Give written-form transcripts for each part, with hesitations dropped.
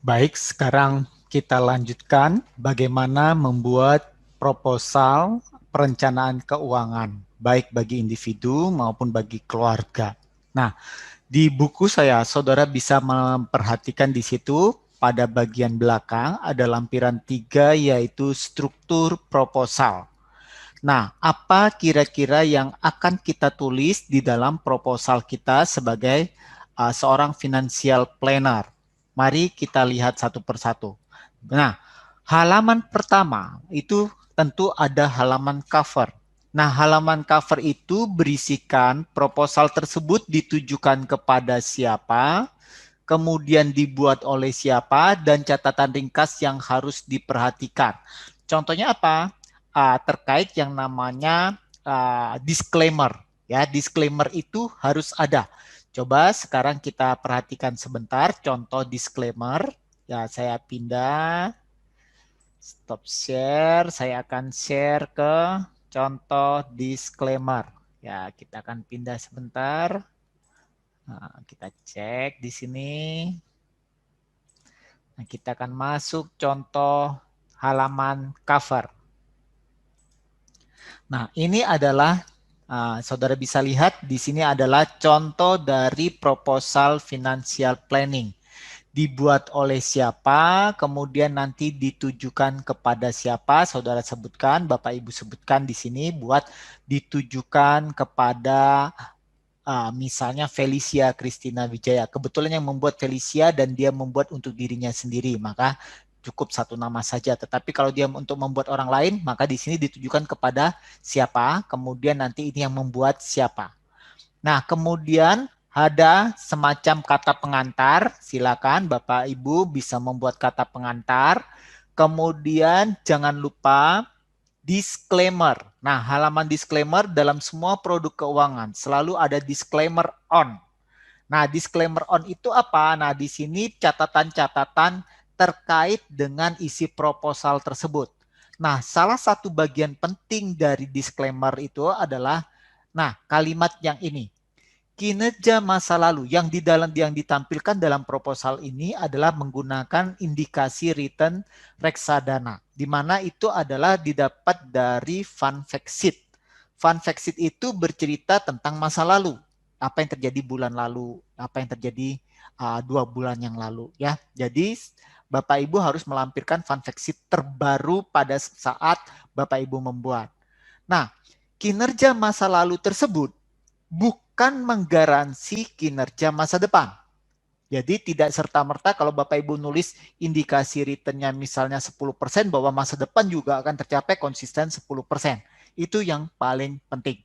Baik, sekarang kita lanjutkan bagaimana membuat proposal perencanaan keuangan, baik bagi individu maupun bagi keluarga. Nah, di buku saya, saudara bisa memperhatikan di situ pada bagian belakang ada lampiran 3 yaitu struktur proposal. Nah, apa kira-kira yang akan kita tulis di dalam proposal kita sebagai seorang financial planner? Mari kita lihat satu persatu. Nah, halaman pertama itu tentu ada halaman cover. Nah, halaman cover itu berisikan proposal tersebut ditujukan kepada siapa, kemudian dibuat oleh siapa, dan catatan ringkas yang harus diperhatikan. Contohnya apa? Terkait yang namanya disclaimer. Ya, disclaimer itu harus ada. Coba sekarang kita perhatikan sebentar contoh disclaimer. Ya, saya pindah, stop share. Saya akan share ke contoh disclaimer. Ya, kita akan pindah sebentar. Nah, kita cek di sini. Nah, kita akan masuk contoh halaman cover. Nah, ini adalah saudara bisa lihat di sini adalah contoh dari proposal financial planning. Dibuat oleh siapa, kemudian nanti ditujukan kepada siapa, saudara sebutkan, Bapak Ibu sebutkan di sini buat ditujukan kepada misalnya Felicia Christina Wijaya. Kebetulan yang membuat Felicia dan dia membuat untuk dirinya sendiri, maka cukup satu nama saja. Tetapi kalau dia untuk membuat orang lain, maka di sini ditujukan kepada siapa, kemudian nanti ini yang membuat siapa. Nah, kemudian ada semacam kata pengantar. Silakan Bapak Ibu bisa membuat kata pengantar. Kemudian jangan lupa disclaimer. Nah, halaman disclaimer dalam semua produk keuangan selalu ada disclaimer on. Nah, disclaimer on itu apa? Nah, di sini catatan-catatan terkait dengan isi proposal tersebut. Nah, salah satu bagian penting dari disclaimer itu adalah, nah, kalimat yang ini. Kinerja masa lalu yang ditampilkan dalam proposal ini adalah menggunakan indikasi return reksadana, di mana itu adalah didapat dari fund fact sheet. Fund fact sheet itu bercerita tentang masa lalu, apa yang terjadi bulan lalu, apa yang terjadi 2 bulan yang lalu, ya. Jadi Bapak Ibu harus melampirkan fund fact sheet terbaru pada saat Bapak Ibu membuat. Nah, kinerja masa lalu tersebut bukan menggaransi kinerja masa depan. Jadi tidak serta-merta kalau Bapak Ibu nulis indikasi returnnya misalnya 10% bahwa masa depan juga akan tercapai konsisten 10%. Itu yang paling penting.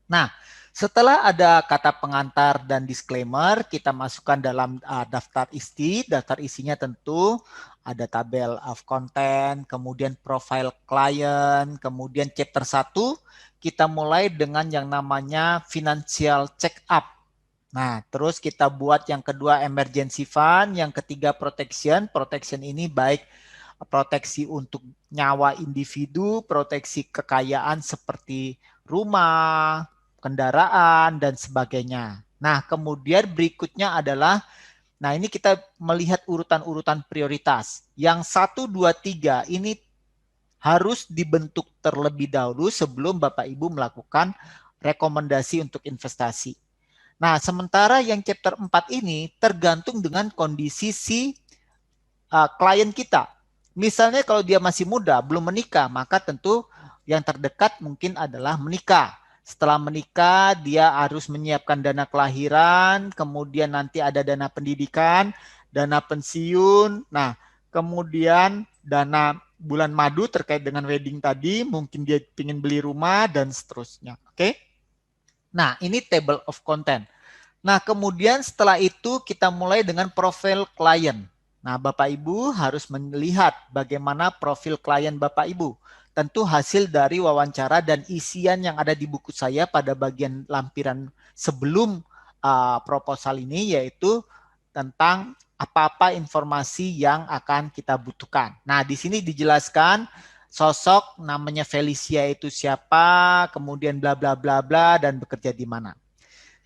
Nah, setelah ada kata pengantar dan disclaimer, kita masukkan dalam daftar isi. Daftar isinya tentu ada tabel of content, kemudian profile client, kemudian chapter 1, kita mulai dengan yang namanya financial check up. Nah, terus kita buat yang kedua emergency fund, yang ketiga protection. Protection ini baik proteksi untuk nyawa individu, proteksi kekayaan seperti rumah, kendaraan, dan sebagainya. Nah, kemudian berikutnya adalah, nah ini kita melihat urutan-urutan prioritas. Yang 1, 2, 3 ini harus dibentuk terlebih dahulu sebelum Bapak Ibu melakukan rekomendasi untuk investasi. Nah, sementara yang chapter 4 ini tergantung dengan kondisi si klien kita. Misalnya kalau dia masih muda, belum menikah, maka tentu yang terdekat mungkin adalah menikah. Setelah menikah, dia harus menyiapkan dana kelahiran, kemudian nanti ada dana pendidikan, dana pensiun, nah kemudian dana bulan madu terkait dengan wedding tadi, mungkin dia ingin beli rumah, dan seterusnya. Oke? Nah, ini table of content. Nah, kemudian setelah itu kita mulai dengan profil klien. Nah, Bapak Ibu harus melihat bagaimana profil klien Bapak Ibu. Tentu hasil dari wawancara dan isian yang ada di buku saya pada bagian lampiran sebelum proposal ini, yaitu tentang apa-apa informasi yang akan kita butuhkan. Nah, di sini dijelaskan sosok namanya Felicia itu siapa, kemudian bla bla bla bla, dan bekerja di mana.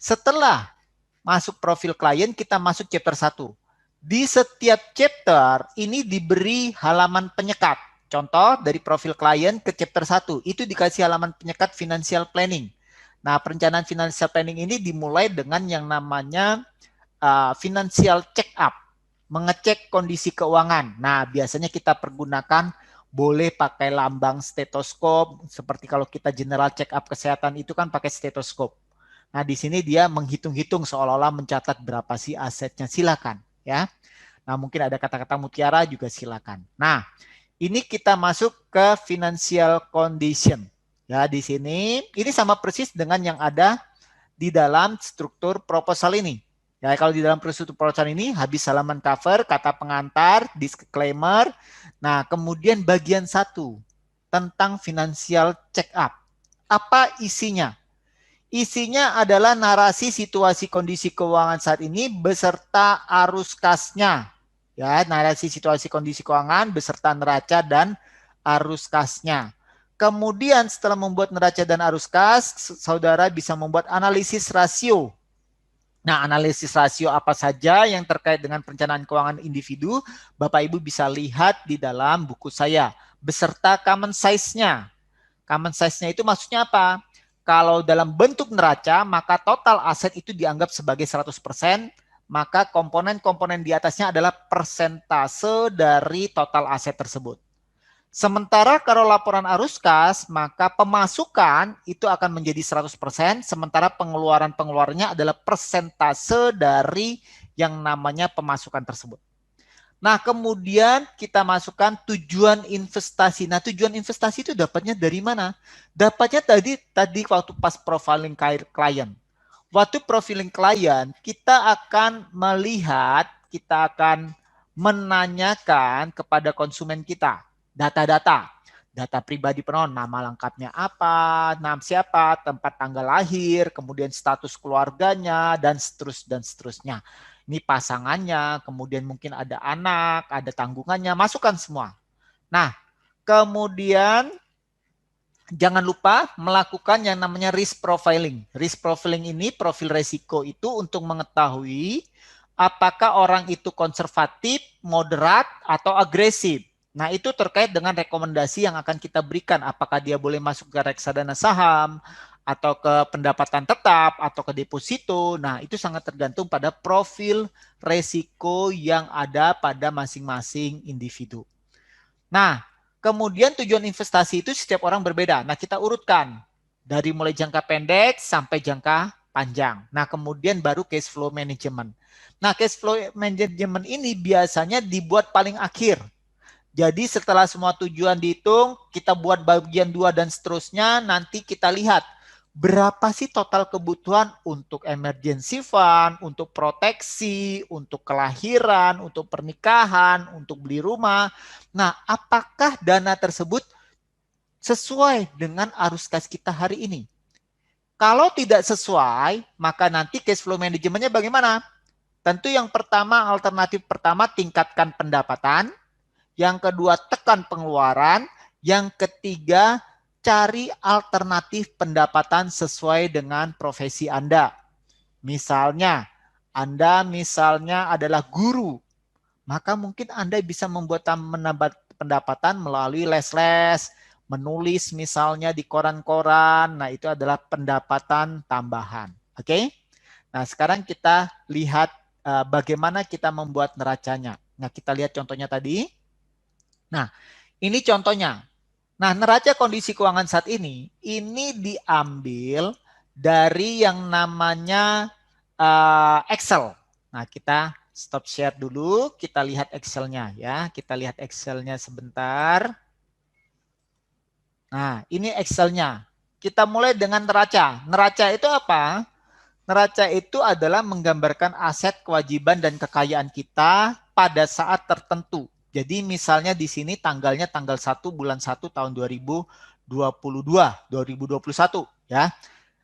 Setelah masuk profil klien, kita masuk chapter 1. Di setiap chapter ini diberi halaman penyekat. Contoh dari profil klien ke chapter 1, itu dikasih halaman penyekat financial planning. Nah, perencanaan financial planning ini dimulai dengan yang namanya financial check up, mengecek kondisi keuangan. Nah, biasanya kita pergunakan boleh pakai lambang stetoskop, seperti kalau kita general check up kesehatan itu kan pakai stetoskop. Nah, di sini dia menghitung-hitung seolah-olah mencatat berapa sih asetnya. Silakan, ya. Nah, mungkin ada kata-kata mutiara juga silakan. Nah, ini kita masuk ke financial condition. Ya, di sini ini sama persis dengan yang ada di dalam struktur proposal ini. Ya, kalau di dalam struktur proposal ini habis halaman cover, kata pengantar, disclaimer. Nah, kemudian bagian 1 tentang financial check up. Apa isinya? Isinya adalah narasi situasi kondisi keuangan saat ini beserta arus kasnya. Ya, narasi situasi kondisi keuangan beserta neraca dan arus kasnya. Kemudian setelah membuat neraca dan arus kas, saudara bisa membuat analisis rasio. Nah, analisis rasio apa saja yang terkait dengan perencanaan keuangan individu, Bapak Ibu bisa lihat di dalam buku saya, beserta common size-nya. Common size-nya itu maksudnya apa? Kalau dalam bentuk neraca, maka total aset itu dianggap sebagai 100%, maka komponen-komponen di atasnya adalah persentase dari total aset tersebut. Sementara kalau laporan arus kas, maka pemasukan itu akan menjadi 100%, sementara pengeluaran-pengeluarannya adalah persentase dari yang namanya pemasukan tersebut. Nah, kemudian kita masukkan tujuan investasi. Nah, tujuan investasi itu dapatnya dari mana? Dapatnya tadi waktu pas profiling klien. Waktu profiling klien, kita akan melihat, kita akan menanyakan kepada konsumen kita data-data. Data pribadi penon, nama lengkapnya apa, nama siapa, tempat tanggal lahir, kemudian status keluarganya, dan seterusnya. Ini pasangannya, kemudian mungkin ada anak, ada tanggungannya, masukkan semua. Nah, kemudian jangan lupa melakukan yang namanya risk profiling. Risk profiling ini, profil resiko itu untuk mengetahui apakah orang itu konservatif, moderat, atau agresif. Nah, itu terkait dengan rekomendasi yang akan kita berikan. Apakah dia boleh masuk ke reksadana saham, atau ke pendapatan tetap, atau ke deposito. Nah, itu sangat tergantung pada profil resiko yang ada pada masing-masing individu. Nah, kemudian tujuan investasi itu setiap orang berbeda. Nah, kita urutkan dari mulai jangka pendek sampai jangka panjang. Nah, kemudian baru cash flow management. Nah, cash flow management ini biasanya dibuat paling akhir. Jadi setelah semua tujuan dihitung, kita buat bagian 2 dan seterusnya, nanti kita lihat berapa sih total kebutuhan untuk emergency fund, untuk proteksi, untuk kelahiran, untuk pernikahan, untuk beli rumah. Nah, apakah dana tersebut sesuai dengan arus kas kita hari ini? Kalau tidak sesuai, maka nanti cash flow manajemennya bagaimana? Tentu yang pertama, alternatif pertama, tingkatkan pendapatan. Yang kedua, tekan pengeluaran. Yang ketiga, cari alternatif pendapatan sesuai dengan profesi Anda. Misalnya, Anda adalah guru, maka mungkin Anda bisa menambah pendapatan melalui les-les, menulis misalnya di koran-koran. Nah, itu adalah pendapatan tambahan. Oke? Nah, sekarang kita lihat bagaimana kita membuat neracanya. Nah, kita lihat contohnya tadi. Nah, ini contohnya. Nah, neraca kondisi keuangan saat ini diambil dari yang namanya Excel. Nah, kita stop share dulu, kita lihat Excel-nya ya. Kita lihat Excel-nya sebentar. Nah, ini Excel-nya. Kita mulai dengan neraca. Neraca itu apa? Neraca itu adalah menggambarkan aset, kewajiban, dan kekayaan kita pada saat tertentu. Jadi misalnya di sini tanggalnya tanggal 1 bulan 1 tahun 2021 ya.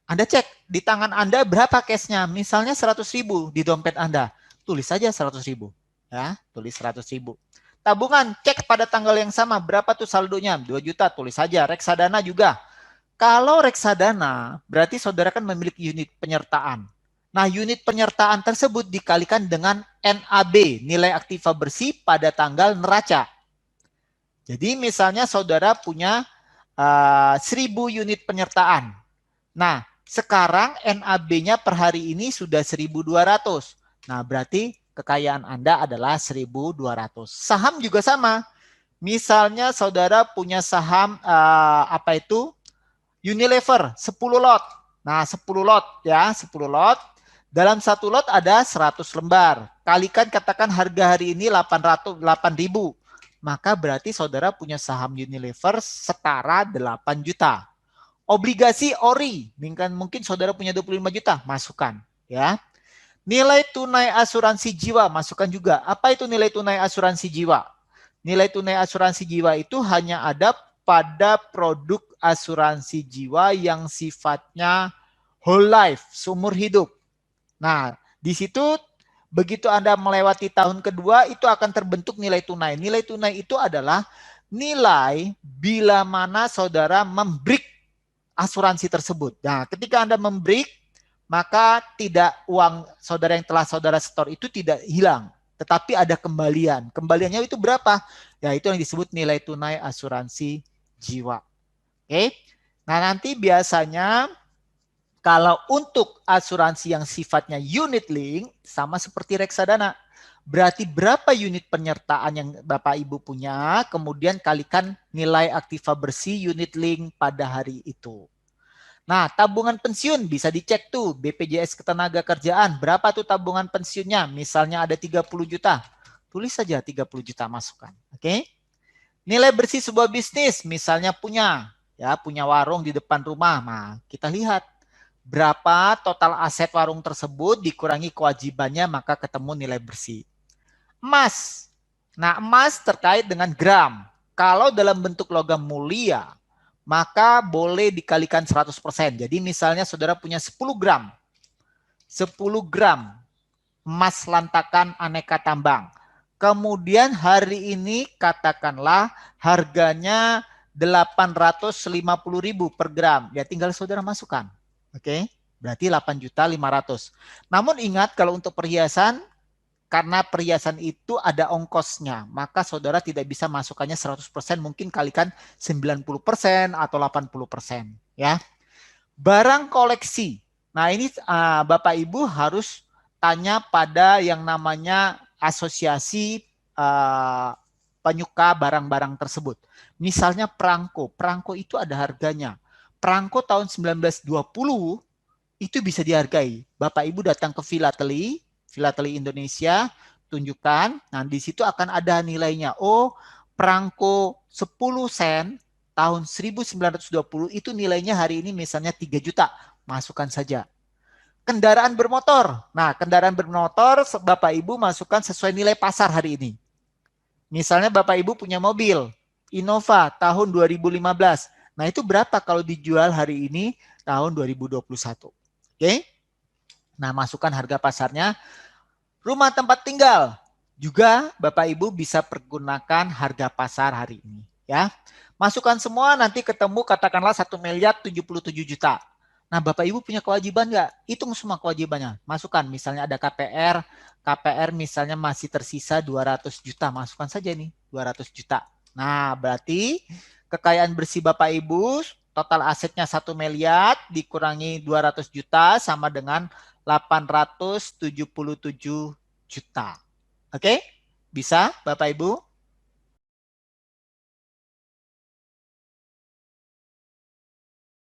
Anda cek di tangan Anda berapa cashnya. Misalnya 100.000 di dompet Anda. Tulis saja 100.000 ya, tulis 100.000. Tabungan cek pada tanggal yang sama berapa tuh saldonya? 2 juta, tulis saja. Reksadana juga. Kalau reksadana berarti saudara kan memiliki unit penyertaan. Nah, unit penyertaan tersebut dikalikan dengan NAB, nilai aktiva bersih pada tanggal neraca. Jadi misalnya saudara punya 1000 unit penyertaan. Nah, sekarang NAB-nya per hari ini sudah 1.200. Nah, berarti kekayaan Anda adalah 1.200. Saham juga sama. Misalnya saudara punya saham apa itu? Unilever 10 lot. Nah, 10 lot ya, 10 lot. Dalam satu lot ada 100 lembar. Kalikan katakan harga hari ini 8.000. Maka berarti saudara punya saham Unilever setara 8 juta. Obligasi ORI, mungkin saudara punya 25 juta, masukkan ya. Nilai tunai asuransi jiwa, masukkan juga. Apa itu nilai tunai asuransi jiwa? Nilai tunai asuransi jiwa itu hanya ada pada produk asuransi jiwa yang sifatnya whole life, seumur hidup. Nah, di situ begitu Anda melewati tahun kedua, itu akan terbentuk nilai tunai. Nilai tunai itu adalah nilai bila mana saudara membreak asuransi tersebut. Nah, ketika Anda membreak, maka tidak uang saudara yang telah saudara setor itu tidak hilang, tetapi ada kembalian. Kembaliannya itu berapa? Ya, itu yang disebut nilai tunai asuransi jiwa. Oke. Nah, nanti biasanya kalau untuk asuransi yang sifatnya unit link, sama seperti reksadana. Berarti berapa unit penyertaan yang Bapak Ibu punya, kemudian kalikan nilai aktiva bersih unit link pada hari itu. Nah, tabungan pensiun bisa dicek tuh BPJS Ketenagakerjaan. Berapa tuh tabungan pensiunnya? Misalnya ada 30 juta. Tulis saja 30 juta masukkan. Oke. Nilai bersih sebuah bisnis, misalnya punya warung di depan rumah. Nah, kita lihat berapa total aset warung tersebut dikurangi kewajibannya, maka ketemu nilai bersih. Emas. Nah, emas terkait dengan gram. Kalau dalam bentuk logam mulia, maka boleh dikalikan 100%. Jadi misalnya saudara punya 10 gram. 10 gram emas lantakan aneka tambang. Kemudian hari ini katakanlah harganya 850.000 per gram. Ya tinggal saudara masukkan. Oke, berarti 8.500.000. Namun ingat kalau untuk perhiasan, karena perhiasan itu ada ongkosnya, maka saudara tidak bisa masukkannya 100%, mungkin kalikan 90% atau 80%. Ya. Barang koleksi. Nah ini Bapak Ibu harus tanya pada yang namanya asosiasi penyuka barang-barang tersebut. Misalnya perangko. Perangko itu ada harganya. Perangko tahun 1920 itu bisa dihargai. Bapak Ibu datang ke Filateli Indonesia, tunjukkan. Nah, di situ akan ada nilainya. Oh, perangko 10 sen tahun 1920 itu nilainya hari ini misalnya 3 juta. Masukkan saja. Kendaraan bermotor. Nah, kendaraan bermotor Bapak Ibu masukkan sesuai nilai pasar hari ini. Misalnya Bapak Ibu punya mobil Innova tahun 2015. Nah, itu berapa kalau dijual hari ini tahun 2021? Oke. Nah, masukkan harga pasarnya. Rumah tempat tinggal juga Bapak Ibu bisa pergunakan harga pasar hari ini, ya. Masukkan semua, nanti ketemu katakanlah 1.077 juta. Nah, Bapak Ibu punya kewajiban nggak? Hitung semua kewajibannya. Masukkan, misalnya ada KPR misalnya masih tersisa 200 juta. Masukkan saja nih, 200 juta. Nah, berarti kekayaan bersih Bapak Ibu, total asetnya 1 miliar dikurangi 200 juta sama dengan 877 juta. Oke? Bisa Bapak Ibu?